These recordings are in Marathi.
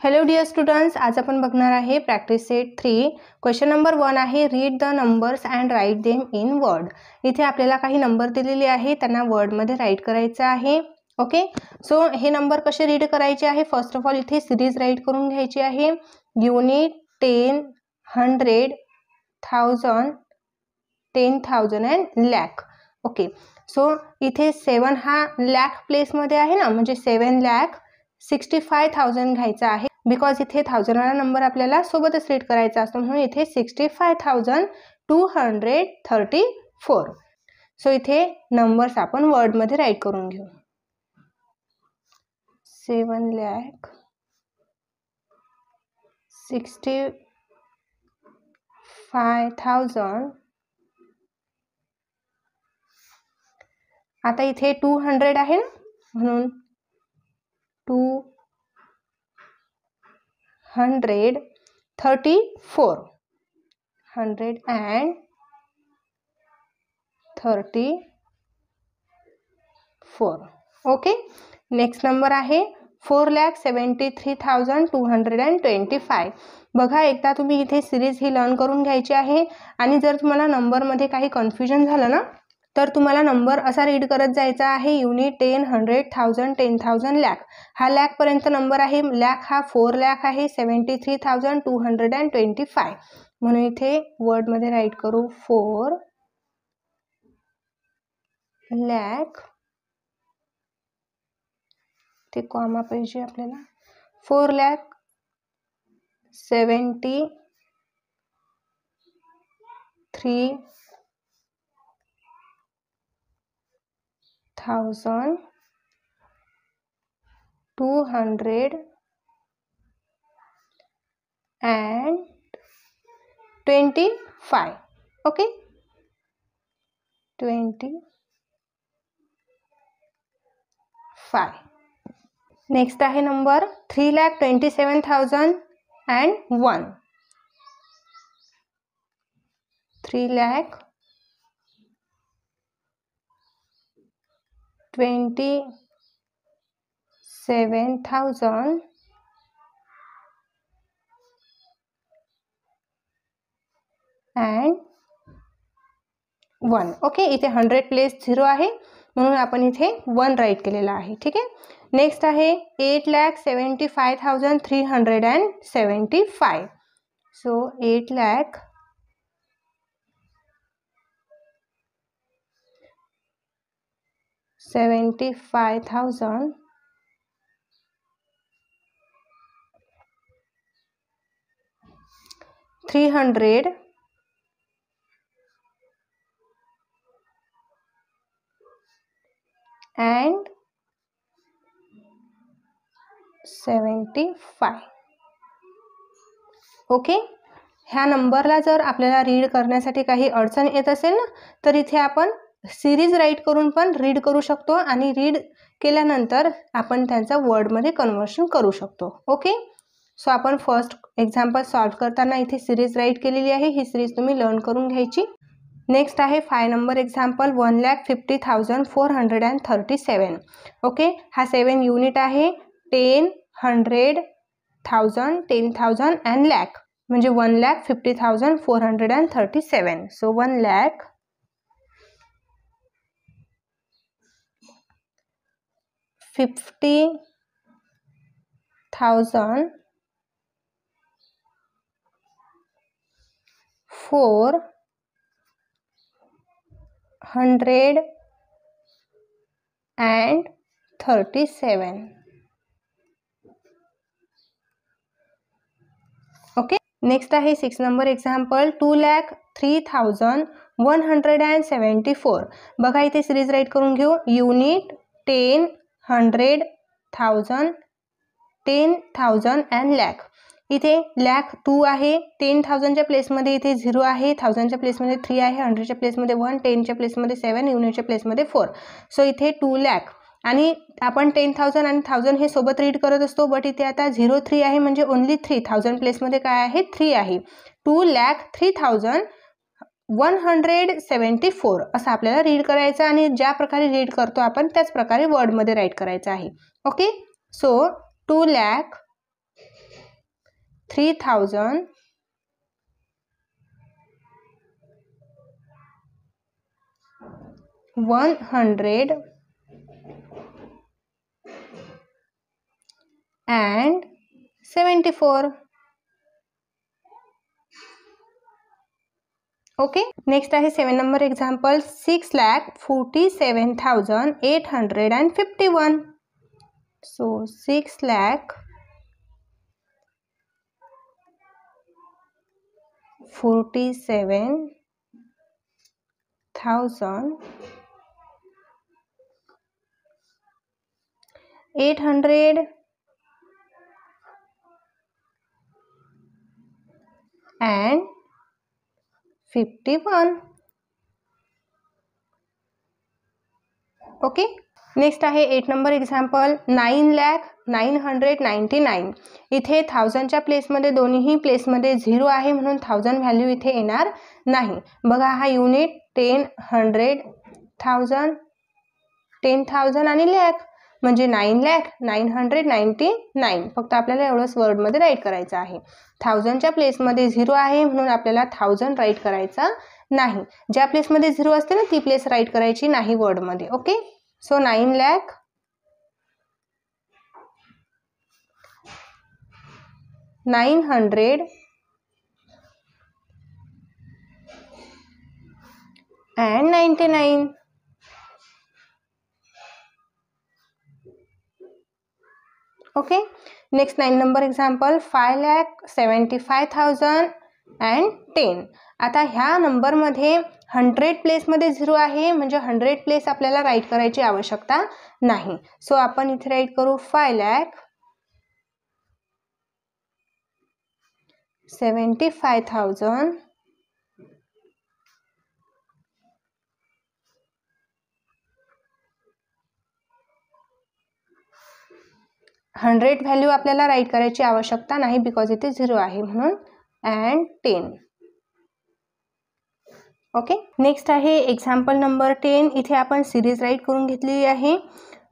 हेलो डियर स्टुडंट्स, आज आपण बघणार आहे प्रॅक्टिस सेट 3. क्वेश्चन नंबर 1 आहे read the numbers and write them in word. इथे आपल्याला काही नंबर दिलेले आहे, त्यांना वर्डमध्ये राईट करायचं आहे. ओके, सो हे नंबर कसे रीड करायचे आहे. फर्स्ट ऑफ ऑल इथे सिरीज राईट करून घ्यायची आहे. Unit, 10, 100, 1000, 10,000 and lakh. Okay, so इथे 7 हा लॅक प्लेसमध्ये आहे ना, म्हणजे 7,65,000 घ्यायचा आहे. बिकॉज इथे 1000 वाला नंबर आपल्याला सोबतच रीड करायचा असतो, म्हणून इथे 65,234. सो इथे नंबर्स आपण वर्डमध्ये राईट करून घेऊ. 7,65,000. आता इथे 200 आहे ना, म्हणून 234. 134. ओके, नेक्स्ट नंबर आहे 4,73,225. बघा, एकदा तुम्ही इथे सिरीज ही लर्न करून घ्यायची आहे. आणि जर तुम्हाला नंबरमध्ये काही कन्फ्युजन झालं ना, तर तुम्हाला नंबर असा रीड करत जायचा आहे. युनिट, 10, 100, 1000, 10,000, लॅक. हा लॅक पर्यंत नंबर आहे. लॅक हा 4 लाख आहे. 73,225. म्हणून इथे वर्डमध्ये राईट करू 4 लाख. ते कॉमा पाहिजे आपल्याला. 4,73,225. ओके, 25. नेक्स्ट आहे नंबर 3,27,001. 3,27,001. ओके, इथे 100 प्लेस 0 आहे, म्हणून आपण इथे 1 राईट केलेला आहे. ठीक आहे. नेक्स्ट आहे 8,75,375. So 8,75,300 and 75. ओके, ह्या नंबरला जर आपल्याला रीड करण्यासाठी काही अडचण येत असेल ना, तर इथे आपण सिरीज राईट करून पण रीड करू शकतो, आणि रीड केल्यानंतर आपण त्यांचा वर्डमध्ये कन्वर्शन करू शकतो. ओके, सो आपण फर्स्ट एक्झाम्पल सॉल्व करताना इथे सिरीज राईट केलेली आहे. ही सिरीज तुम्ही लर्न करून घ्यायची. नेक्स्ट आहे 5 नंबर एक्झाम्पल 1,50,437. ओके, हा 7 युनिट आहे. 10, 100, 1000, 10,000 अँड लॅक, म्हणजे 1,50,437. सो 1,50,437. ओके, नेक्स्ट आहे 6 नंबर एक्झाम्पल 2,03,174. बघा, इथे सिरीज राईट करून घेऊ. Unit, 10, 100, 1000, 10,000 and lakh. इथे लॅक 2 आहे. 10,000च्या प्लेसमध्ये इथे 0 आहे. 1000च्या प्लेसमध्ये 3 आहे. 100च्या प्लेसमध्ये 1, 10च्या प्लेसमध्ये 7, युनिटच्या प्लेसमध्ये 4. सो इथे 2 लाख. आणि आपण 10,000 आणि 1000 हे सोबत रीड करत असतो, बट इथे आता 03 आहे, म्हणजे ओन्ली 3,000 प्लेसमध्ये काय आहे, 3 आहे. 2,03,174 असं आपल्याला रीड करायचं, आणि ज्या प्रकारे रीड करतो आपण त्याच प्रकारे वर्डमध्ये राईट करायचं आहे. Okay, so 2,03,174 3,000 100 and 74. Okay, next आहे 7 number example 6,47,851. So 6,47,851. Okay, next आहे 8 नंबर एक्झाम्पल 9,09,999. इथे 1000च्या प्लेसमध्ये दोन्ही प्लेसमध्ये 0 आहे म्हणून 1000 व्हॅल्यू इथे येणार नाही. बघा हा युनिट 10, 100, 1000, 10,000 आणि लॅक म्हणजे 9,09,999. फक्त आपल्याला एवढंच वर्डमध्ये राईट करायचं आहे. 1000च्या प्लेसमध्ये 0 आहे म्हणून आपल्याला 1000 राईट करायचा नाही. ज्या प्लेसमध्ये 0 असते ना ती प्लेस राईट करायची नाही वर्डमध्ये. Okay, so 9,999. Okay, next 9 number example 5,75,010. आता ह्या नंबरमध्ये 100 प्लेसमध्ये 0 आहे म्हणजे 100 प्लेस आपल्याला राईट करायची आवश्यकता नाही. सो आपण इथे राईट करू 5,75,000 100 व्हॅल्यू आपल्याला राईट करायची आवश्यकता नाही बिकॉज इथे 0 आहे म्हणून and 10. ओके, नेक्स्ट आहे एक्झाम्पल नंबर 10. इथे आपण सिरीज राईट करून घेतलेली आहे.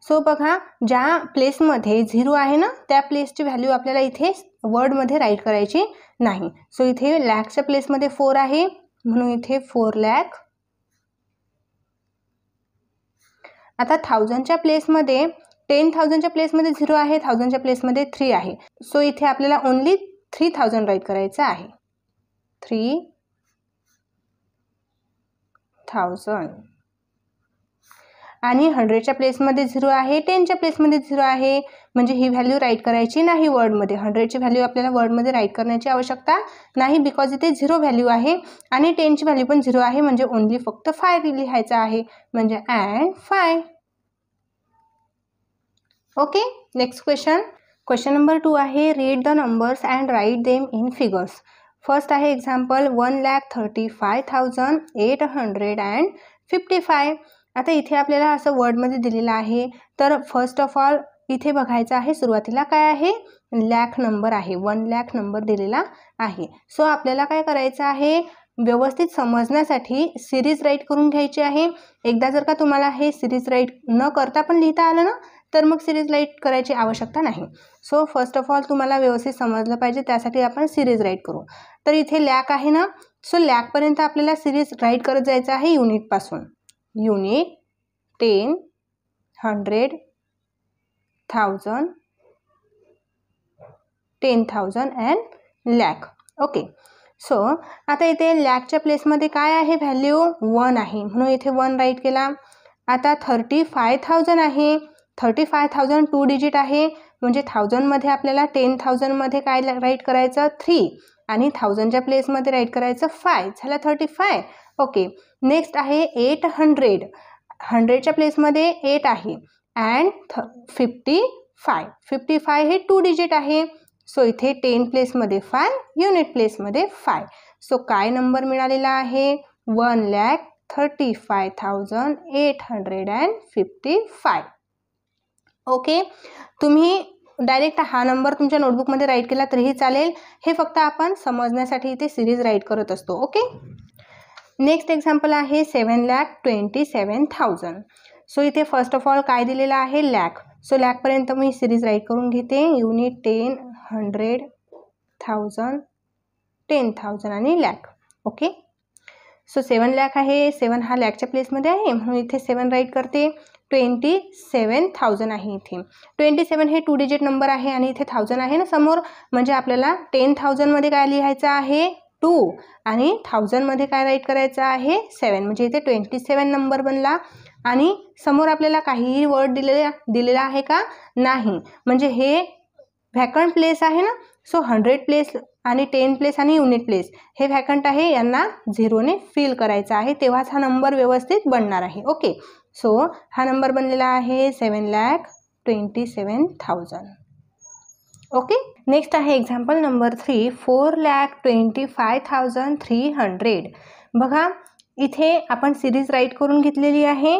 सो बघा ज्या प्लेसमध्ये 0 आहे ना त्या प्लेसची व्हॅल्यू आपल्याला इथे वर्डमध्ये राईट करायची नाही. सो इथे लॅकच्या प्लेसमध्ये 4 आहे म्हणून इथे 4 लाख. आता 1000च्या प्लेसमध्ये 10,000च्या प्लेसमध्ये 0 आहे, 1000च्या प्लेसमध्ये 3 आहे. सो इथे आपल्याला ओनली 3,000 राईट करायचं आहे. 3,000 आणि 100च्या प्लेसमध्ये 0 आहे, 10च्या प्लेसमध्ये 0 आहे म्हणजे ही व्हॅल्यू राईट करायची नाही वर्डमध्ये. 100ची व्हॅल्यू आपल्याला वर्डमध्ये राईट करण्याची आवश्यकता नाही बिकॉज इथे 0 व्हॅल्यू आहे आणि 10ची व्हॅल्यू पण 0 आहे म्हणजे ओनली फक्त 5 लिहायचं आहे म्हणजे and 5. Okay, next question number 2 आहे read the numbers and write them in figures. First आहे एक्झाम्पल 1,35,855. आता इथे आपल्याला असं वर्डमध्ये दिलेलं आहे तर फर्स्ट ऑफ ऑल इथे बघायचं आहे सुरुवातीला काय आहे लाख नंबर आहे. 1 लाख नंबर दिलेला आहे. सो आपल्याला काय करायचं आहे व्यवस्थित समजण्यासाठी सिरीज राईट करून घ्यायची आहे. एकदा जर का तुम्हाला हे सिरीज राईट न करता पण लिहिता आलं ना तर मग सिरीज राईट करायची आवश्यकता नाही. सो फर्स्ट ऑफ ऑल तुम्हाला व्यवस्थित समजलं पाहिजे त्यासाठी आपण सिरीज राईट करू. तर इथे लॅक आहे ना सो लॅकपर्यंत आपल्याला सिरीज राईट करत जायचं आहे युनिटपासून. Unit 10, 100, 1000, 10,000 and lakh. Okay, so आता इथे लॅकच्या प्लेसमध्ये काय आहे व्हॅल्यू 1 आहे म्हणून इथे 1 राईट केला. आता 35,000 आहे. 35,000 2 डिजिट आहे म्हणजे 1000मध्ये आपल्याला 10,000मध्ये काय राईट करायचं 3 आणि 1000च्या प्लेसमध्ये राईट करायचं 5 झाला 35. ओके, नेक्स्ट आहे 800. 100च्या प्लेसमध्ये 8 आहे अँड 55 हे 2 डिजिट आहे. सो इथे 10 प्लेसमध्ये 5 युनिट प्लेसमध्ये 5. सो काय नंबर मिळालेला आहे 1,35,855. ओके, तुम्ही डायरेक्ट हा नंबर तुमच्या नोटबुकमध्ये राईट केला तरीही चालेल. हे फक्त आपण समजण्यासाठी इथे सिरीज राईट करत असतो. ओके, नेक्स्ट एक्झाम्पल आहे 7,27,000. सो इथे फर्स्ट ऑफ ऑल काय दिलेलं आहे लॅक. सो लॅकपर्यंत मी सिरीज राईट करून घेते. युनिट 10, 100, 1000, 10,000 आणि लॅक. ओके, सो 7 लाख आहे. 7 हा लॅकच्या प्लेसमध्ये आहे म्हणून इथे 7 राईट करते. 27,000 आहे. इथे 27 हे 2 डिजिट नंबर आहे आणि इथे 1000 आहे ना समोर, म्हणजे आपल्याला 10,000 मध्ये काय लिहायचं आहे 2 आणि 1000 मध्ये काय राईट करायचं आहे 7, म्हणजे इथे 27 नंबर बनला. आणि समोर आपल्याला काहीही वर्ड दिलेला आहे का नाही, म्हणजे हे व्हॅकंट प्लेस आहे ना. सो 100 प्लेस आणि 10 प्लेस आणि युनिट प्लेस हे व्हॅकंट आहे, यांना 0 ने फिल करायचा आहे, तेव्हाच हा नंबर व्यवस्थित बनणार आहे. ओके, सो हा नंबर बनलेला आहे 7,27,000. ओके, नेक्स्ट आहे एक्झाम्पल नंबर 3, 4,25,300. बघा इथे आपण सिरीज राईट करून घेतलेली आहे.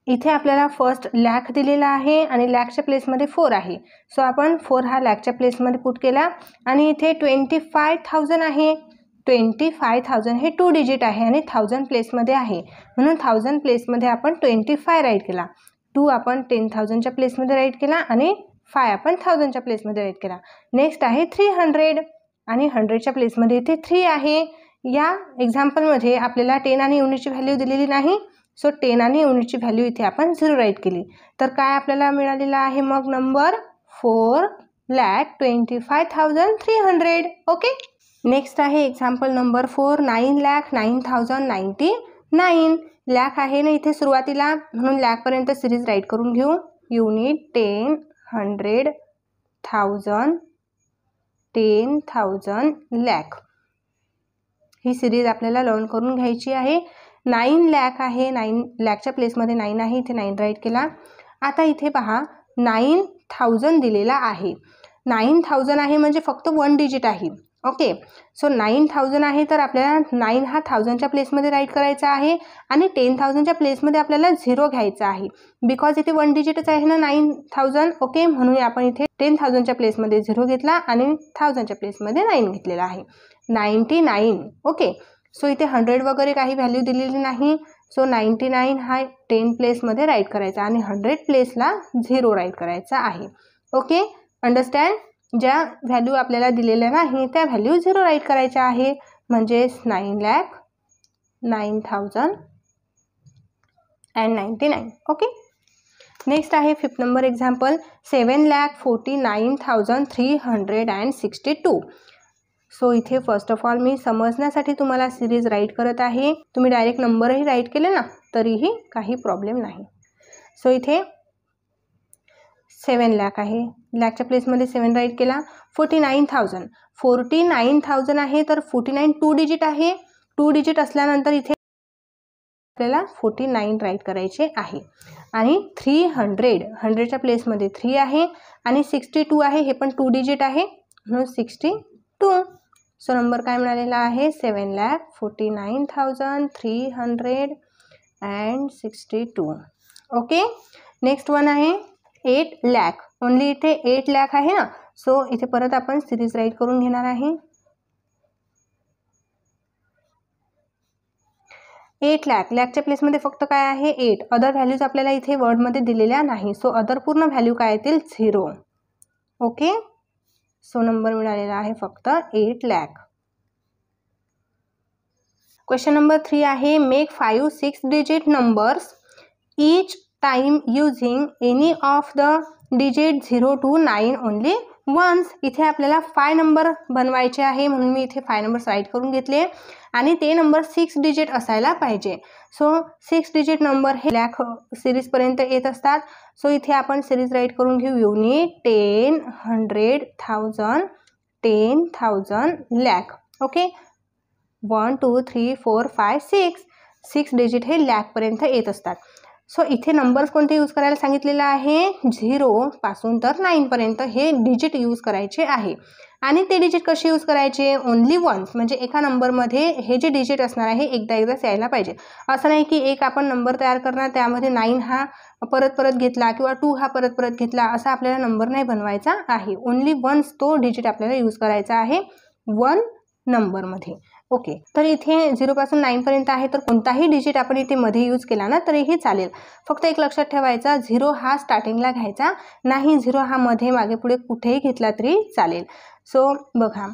इथे आपल्याला फर्स्ट लॅक दिलेला आहे आणि लॅकच्या प्लेसमध्ये 4 आहे. सो आपण 4 हा लॅकच्या प्लेसमध्ये पुट केला आणि इथे 25,000 आहे. 25,000 हे 2 डिजिट आहे आणि 1000 प्लेसमध्ये आहे म्हणून 1000 प्लेसमध्ये आपण 25 राईट केला. 2 आपण 10,000च्या प्लेसमध्ये राईट केला आणि 5 आपण 1000च्या प्लेसमध्ये राईट केला. नेक्स्ट आहे 300 आणि 100च्या प्लेसमध्ये इथे 3 आहे. या एक्झाम्पलमध्ये आपल्याला 10 आणि युनिटची व्हॅल्यू दिलेली नाही, सो 10 आणि युनिटची व्हॅल्यू इथे आपण 0 राईट केली. तर काय आपल्याला मिळालेला आहे मग नंबर 4,25,300. ओके, नेक्स्ट आहे एक्झाम्पल नंबर 4, 9,09,099. लॅक आहे ना इथे सुरुवातीला म्हणून लॅकपर्यंत सिरीज राईट करून घेऊ. युनिट 10, 100, 1000, 10,000, लॅक. ही सिरीज आपल्याला लर्न करून घ्यायची आहे. 9 लॅक आहे. 9 लॅकच्या प्लेसमध्ये 9 आहे, इथे 9 राईट केला. आता इथे पहा 9,000 दिलेला आहे. 9,000 आहे म्हणजे फक्त 1 डिजिट आहे. ओके, सो 9,000 आहे तर आपल्याला 9 हा 1000च्या प्लेसमध्ये राईट करायचा आहे आणि 10,000च्या प्लेसमध्ये आपल्याला 0 घ्यायचा आहे, बिकॉज इथे 1 डिजिटच आहे ना 9,000. ओके, म्हणून आपण इथे 10,000च्या प्लेसमध्ये 0 घेतला आणि 1000च्या प्लेसमध्ये 9 घेतलेला आहे. 99. ओके, सो इथे 100 वगैरे काही व्हॅल्यू दिलेली नाही, सो 99 हा 10 प्लेसमध्ये राईट करायचा आणि 100 प्लेसला 0 राईट करायचा आहे. Okay, understand. ज्या व्हॅल्यू आपल्याला दिलेल्या नाही त्या व्हॅल्यू 0 राईट करायच्या आहे, म्हणजेच 9,09,099. ओके, नेक्स्ट आहे 5th नंबर एक्झाम्पल 7,49,362. सो इथे फर्स्ट ऑफ ऑल मी समजण्यासाठी तुम्हाला सिरीज राईट करत आहे. तुम्ही डायरेक्ट नंबरही राईट केले ना तरीही काही प्रॉब्लेम नाही. सो इथे 7 लाख आहे, लॅकच्या प्लेसमध्ये 7 राईट केला. 49,000 आहे तर 49 2 डिजिट आहे. 2 डिजिट असल्यानंतर इथे आपल्याला 49 राईट करायचे आहे. आणि 100च्या प्लेसमध्ये 3 आहे आणि 62 आहे, हे पण 2 डिजिट आहे म्हणून 62. सो नंबर काय मिळालेला आहे 7,49,362. ओके, नेक्स्ट वन आहे 8 लाख. ओनली इथे 8 लाख आहे ना, सो इथे परत आपण सिरीज राईट करून घेणार आहे. 8 लाख, लॅकच्या प्लेसमध्ये फक्त काय आहे 8. अदर व्हॅल्यूज आपल्याला इथे वर्डमध्ये दिलेल्या नाही, सो अदर पूर्ण व्हॅल्यू काय येतील 0. ओके, सो नंबर मिळालेला आहे फक्त 8 लाख. क्वेश्चन नंबर 3 आहे make 5-6 digit numbers each time using any of the digit 0 to 9 only once. इथे आपल्याला 5 नंबर बनवायचे आहे म्हणून मी इथे 5 नंबर्स राईट करून घेतले आणि ते नंबर 6 डिजिट असायला पाहिजे. सो 6 डिजिट नंबर हे लॅक सिरीजपर्यंत येत असतात. सो इथे आपण सिरीज राईट करून घेऊ. युनिट 10, 100, 1000, 10,000, लॅक. ओके, 1 2 3 4 5 6 डिजिट हे लॅकपर्यंत येत असतात. सो इथे नंबर्स कोणते यूज करायला सांगितलेलं आहे 0 पासून तर 9 पर्यंत हे डिजिट यूज करायचे आहे. आणि ते डिजिट कसे यूज करायचे ओनली वन्स, म्हणजे एका नंबरमध्ये हे जे डिजिट असणार आहे एकदाच यायला पाहिजे. असं नाही की एक आपण नंबर तयार करणार त्यामध्ये 9 हा परत घेतला किंवा 2 हा परत घेतला, असा आपल्याला नंबर नाही बनवायचा आहे. ओनली वन्स तो डिजिट आपल्याला यूज करायचा आहे 1 नंबरमध्ये. ओके, तर इथे 0 पासून 9 पर्यंत आहे, तर कोणताही डिजिट आपण इथे मध्ये यूज केला ना तरीही चालेल. फक्त एक लक्षात ठेवायचा, 0 हा स्टार्टिंगला घ्यायचा नाही, 0 हा मध्ये मागे पुढे कुठेही घेतला तरी चालेल. सो बघा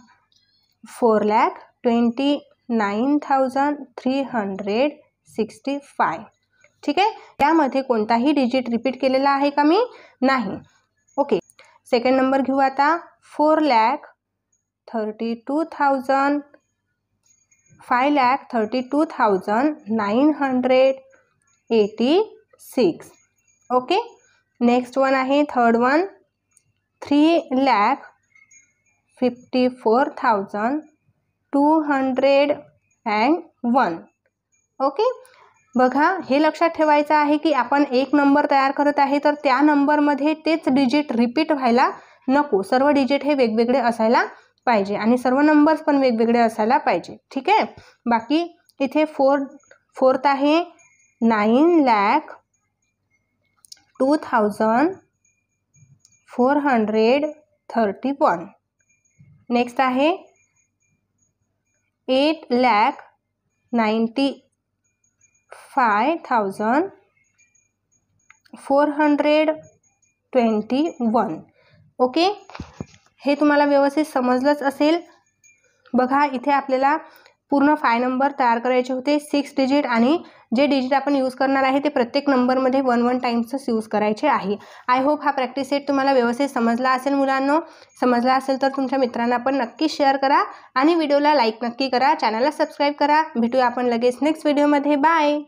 4,29,365. ठीक आहे, त्यामध्ये कोणताही डिजिट रिपीट केलेला आहे का मी? नाही. ओके, सेकंड नंबर घेऊ आता. 5,32,986. ओके, नेक्स्ट वन आहे थर्ड वन 3,54,201. ओके, बघा हे लक्षात ठेवायचं आहे की आपण एक नंबर तयार करत आहे तर त्या नंबरमध्ये तेच डिजिट रिपीट व्हायला नको. सर्व डिजिट हे वेगवेगळे असायला पाहिजे आणि सर्व नंबर्स पण वेगवेगळे असायला पाहिजे. ठीक आहे, बाकी इथे फोर्थ आहे 9,02,431. नेक्स्ट आहे 8,95,421. ओके, हे तुम्हाला व्यवस्थित समजलंच असेल. बघा इथे आपल्याला पूर्ण 5 नंबर तयार करायचे होते, 6 डिजिट, आणि जे डिजिट आपण यूज करणार आहे ते प्रत्येक नंबरमध्ये 1 टाइम्सच यूज करायचे आहे. आय होप हा प्रॅक्टिस सेट तुम्हाला व्यवस्थित समजला असेल. मुलांनो, समजला असेल तर तुमच्या मित्रांना पण नक्की शेअर करा आणि व्हिडिओला लाईक नक्की करा, चॅनलला सबस्क्राईब करा. भेटूया आपण लगेच नेक्स्ट व्हिडिओमध्ये. बाय.